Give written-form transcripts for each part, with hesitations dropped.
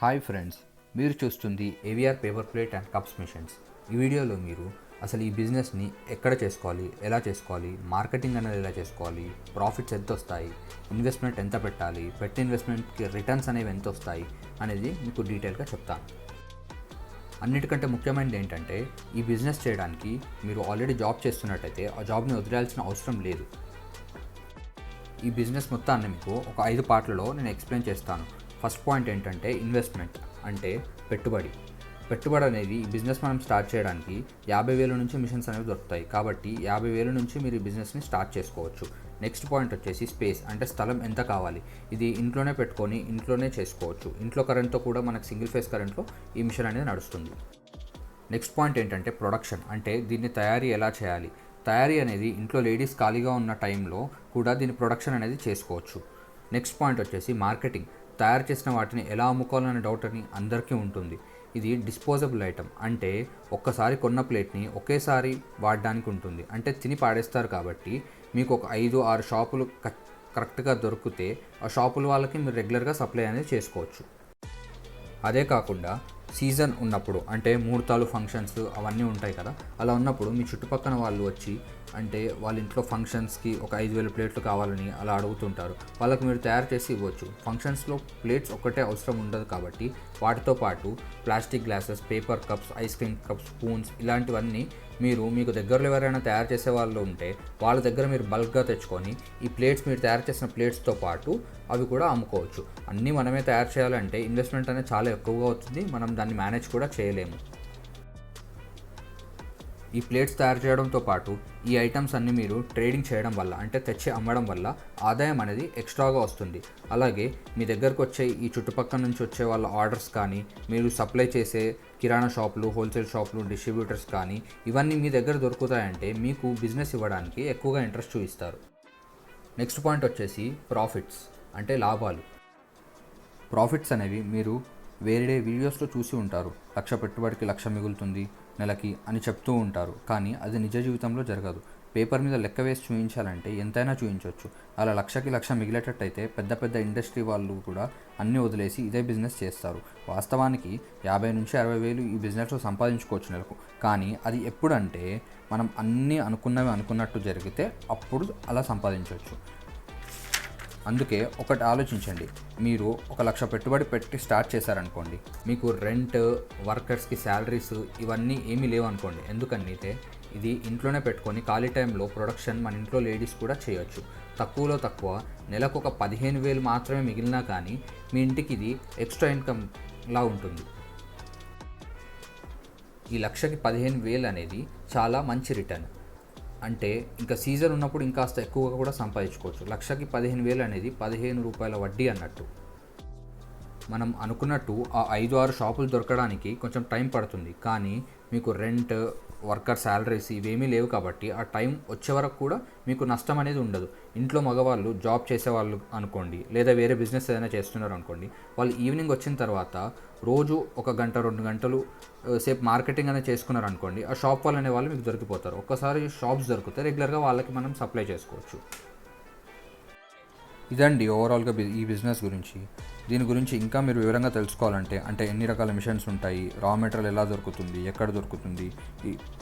Hi friends, మీరు చూస్తుంది AVR paper plate and cups machines. ఈ వీడియోలో మీరు అసలు ఈ బిజినెస్ని ఎక్కడ చేసుకోవాలి, ఎలా చేసుకోవాలి, మార్కెటింగ్ అనేది ఎలా చేసుకోవాలి, ప్రాఫిట్స్ ఎంత వస్తాయి, ఇన్వెస్ట్మెంట్ ఎంత పెట్టాలి, పెట్టిన ఇన్వెస్ట్మెంట్కి రిటర్న్స్ అనేవి ఎంత వస్తాయి అనేది మీకు డీటెయిల్గా చెప్తాను. అన్నిటికంటే ముఖ్యమైనది ఏంటంటే, ఈ బిజినెస్ చేయడానికి మీరు ఆల్రెడీ జాబ్ చేస్తున్నట్టయితే ఆ జాబ్ని వదిలేయాల్సిన అవసరం లేదు. ఈ బిజినెస్ మొత్తాన్ని మీకు ఒక 5 పార్ట్లలో నేను ఎక్స్ప్లెయిన్ చేస్తాను. ఫస్ట్ పాయింట్ ఏంటంటే ఇన్వెస్ట్మెంట్, అంటే పెట్టుబడి అనేది ఈ బిజినెస్ మనం స్టార్ట్ చేయడానికి 50,000 నుంచి మిషన్స్ అనేవి దొరుకుతాయి. కాబట్టి 50,000 నుంచి మీరు ఈ బిజినెస్ని స్టార్ట్ చేసుకోవచ్చు. నెక్స్ట్ పాయింట్ వచ్చేసి స్పేస్, అంటే స్థలం ఎంత కావాలి. ఇది ఇంట్లోనే పెట్టుకొని ఇంట్లోనే చేసుకోవచ్చు. ఇంట్లో కరెంట్తో కూడా మనకు సింగిల్ ఫేస్ కరెంట్లో ఈ మిషన్ అనేది నడుస్తుంది. నెక్స్ట్ పాయింట్ ఏంటంటే ప్రొడక్షన్, అంటే దీన్ని తయారీ ఎలా చేయాలి. తయారీ అనేది ఇంట్లో లేడీస్ ఖాళీగా ఉన్న టైంలో కూడా దీని ప్రొడక్షన్ అనేది చేసుకోవచ్చు. నెక్స్ట్ పాయింట్ వచ్చేసి మార్కెటింగ్, తయారు చేసిన వాటిని ఎలా అమ్ముకోవాలనే డౌట్ అని అందరికీ ఉంటుంది. ఇది డిస్పోజబుల్ ఐటమ్, అంటే ఒక్కసారి కొన్న ప్లేట్ని ఒకేసారి వాడడానికి ఉంటుంది. అంటే తిని పాడేస్తారు. కాబట్టి మీకు ఒక 5-6 షాపులు కరెక్ట్గా దొరికితే ఆ షాపుల వాళ్ళకి మీరు రెగ్యులర్గా సప్లై అనేది చేసుకోవచ్చు. అదే కాకుండా సీజన్ ఉన్నప్పుడు, అంటే ముహూర్తాలు, ఫంక్షన్స్ అవన్నీ ఉంటాయి కదా, అలా ఉన్నప్పుడు మీ చుట్టుపక్కల వాళ్ళు వచ్చి, అంటే వాళ్ళ ఇంట్లో ఫంక్షన్స్కి ఒక 5,000 ప్లేట్లు కావాలని అలా అడుగుతుంటారు. వాళ్ళకి మీరు తయారు చేసి ఇవ్వచ్చు. ఫంక్షన్స్లో ప్లేట్స్ ఒక్కటే అవసరం ఉండదు కాబట్టి వాటితో పాటు plastic glasses, paper cups, ice cream cups, spoons ఇలాంటివన్నీ మీకు దగ్గరలో ఎవరైనా తయారు చేసే వాళ్ళు ఉంటే వాళ్ళ దగ్గర మీరు బల్క్గా తెచ్చుకొని ఈ ప్లేట్స్, మీరు తయారు చేసిన ప్లేట్స్తో పాటు అవి కూడా అమ్ముకోవచ్చు. అన్నీ మనమే తయారు చేయాలంటే ఇన్వెస్ట్మెంట్ అనేది చాలా ఎక్కువగా అవుతుంది. మనం దాన్ని మేనేజ్ కూడా చేయలేము. ఈ ప్లేట్స్ తయారు చేయడంతో పాటు ఈ ఐటమ్స్ అన్నీ మీరు ట్రేడింగ్ చేయడం వల్ల, అంటే తెచ్చి అమ్మడం వల్ల ఆదాయం అనేది ఎక్స్ట్రాగా వస్తుంది. అలాగే మీ దగ్గరకు వచ్చే ఈ చుట్టుపక్కల నుంచి వచ్చే వాళ్ళ ఆర్డర్స్ కానీ, మీరు సప్లై చేసే కిరాణా షాపులు, హోల్సేల్ షాపులు, డిస్ట్రిబ్యూటర్స్ కానీ ఇవన్నీ మీ దగ్గర దొరుకుతాయంటే మీకు బిజినెస్ ఇవ్వడానికి ఎక్కువగా ఇంట్రెస్ట్ చూపిస్తారు. నెక్స్ట్ పాయింట్ వచ్చేసి ప్రాఫిట్స్, అంటే లాభాలు. ప్రాఫిట్స్ అనేవి మీరు వేరే వీడియోస్లో చూసి ఉంటారు. 1,00,000 పెట్టుబడికి 1,00,000 మిగులుతుంది నెలకి అని చెప్తూ ఉంటారు. కానీ అది నిజ జీవితంలో జరగదు. పేపర్ మీద లెక్క వేసి చూపించాలంటే ఎంతైనా చూపించవచ్చు. అలా 1,00,000కి 1,00,000 మిగిలేటట్టయితే పెద్ద పెద్ద ఇండస్ట్రీ వాళ్ళు కూడా అన్నీ వదిలేసి ఇదే బిజినెస్ చేస్తారు. వాస్తవానికి 50,000 నుంచి 60,000 ఈ బిజినెస్లో సంపాదించుకోవచ్చు నెలకు. కానీ అది ఎప్పుడంటే మనం అన్నీ అనుకున్నట్టు జరిగితే అప్పుడు అలా సంపాదించవచ్చు. అందుకే ఒకటి ఆలోచించండి. మీరు ఒక 1,00,000 పెట్టుబడి పెట్టి స్టార్ట్ చేశారనుకోండి, మీకు రెంట్, వర్కర్స్కి శాలరీస్ ఇవన్నీ ఏమీ లేవనుకోండి. ఎందుకంటే ఇది ఇంట్లోనే పెట్టుకొని ఖాళీ టైంలో ప్రొడక్షన్ మన ఇంట్లో లేడీస్ కూడా చేయొచ్చు. తక్కువలో తక్కువ నెలకు ఒక 15,000 మాత్రమే మిగిలినా కానీ మీ ఇంటికి ఇది ఎక్స్ట్రా ఇన్కమ్లా ఉంటుంది. ఈ 1,00,000కి 15,000 అనేది చాలా మంచి రిటర్న్. అంటే ఇంకా సీజన్ ఉన్నప్పుడు ఇంకాస్త ఎక్కువగా కూడా సంపాదించుకోవచ్చు. 1,00,000కి 15,000 అనేది 15 రూపాయల వడ్డీ అన్నట్టు. మనం అనుకున్నట్టు ఆ 5-6 షాపులు దొరకడానికి కొంచెం టైం పడుతుంది. కానీ మీకు రెంట్, వర్కర్ శాలరీస్ ఇవేమీ లేవు కాబట్టి ఆ టైం వచ్చే వరకు కూడా మీకు నష్టం అనేది ఉండదు. ఇంట్లో మగవాళ్ళు జాబ్ చేసేవాళ్ళు అనుకోండి, లేదా వేరే బిజినెస్ ఏదైనా చేస్తున్నారు అనుకోండి, వాళ్ళు ఈవినింగ్ వచ్చిన తర్వాత రోజు 1 గంట 2 గంటలు సేపు మార్కెటింగ్ అనేది చేసుకున్నారు అనుకోండి, ఆ షాప్ వాళ్ళు అనే వాళ్ళు మీకు దొరికిపోతారు. ఒక్కసారి షాప్స్ దొరికితే రెగ్యులర్గా వాళ్ళకి మనం సప్లై చేసుకోవచ్చు. ఇదండి ఓవరాల్గా ఈ బిజినెస్ గురించి. దీని గురించి ఇంకా మీరు వివరంగా తెలుసుకోవాలంటే, అంటే ఎన్ని రకాల మిషన్స్ ఉంటాయి, రా మెటీరియల్ ఎలా దొరుకుతుంది, ఎక్కడ దొరుకుతుంది,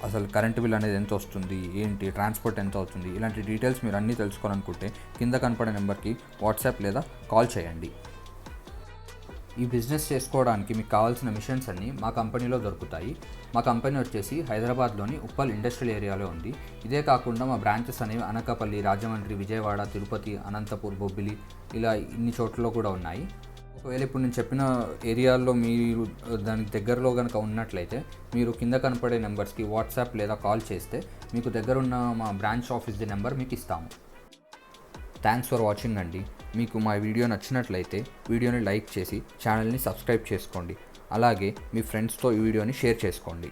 అసలు కరెంట్ బిల్ అనేది ఎంత వస్తుంది, ఏంటి, ట్రాన్స్పోర్ట్ ఎంత అవుతుంది, ఇలాంటి డీటెయిల్స్ మీరు అన్నీ తెలుసుకోవాలనుకుంటే కింద కనపడే నెంబర్కి వాట్సాప్ లేదా కాల్ చేయండి. ఈ బిజినెస్ చేసుకోవడానికి మీకు కావాల్సిన మిషన్స్ అన్నీ మా కంపెనీలో దొరుకుతాయి. మా కంపెనీ వచ్చేసి హైదరాబాద్లోని ఉప్పల్ ఇండస్ట్రియల్ ఏరియాలో ఉంది. ఇదే కాకుండా మా బ్రాంచెస్ అనేవి అనకాపల్లి, రాజమండ్రి, విజయవాడ, తిరుపతి, అనంతపూర్, బొబ్బిలి ఇలా ఇన్ని చోట్లలో కూడా ఉన్నాయి. ఒకవేళ ఇప్పుడు నేను చెప్పిన ఏరియాల్లో మీరు దానికి దగ్గరలో కనుక ఉన్నట్లయితే మీరు కింద కనపడే నెంబర్స్కి వాట్సాప్ లేదా కాల్ చేస్తే మీకు దగ్గరున్న మా బ్రాంచ్ ఆఫీస్ది నెంబర్ మీకు ఇస్తాము. థ్యాంక్స్ ఫర్ వాచింగ్ అండి. మీకు మా వీడియో నచ్చినట్లయితే వీడియోని లైక్ చేసి ఛానల్ని సబ్స్క్రైబ్ చేసుకోండి. అలాగే మీ ఫ్రెండ్స్తో ఈ వీడియోని షేర్ చేసుకోండి.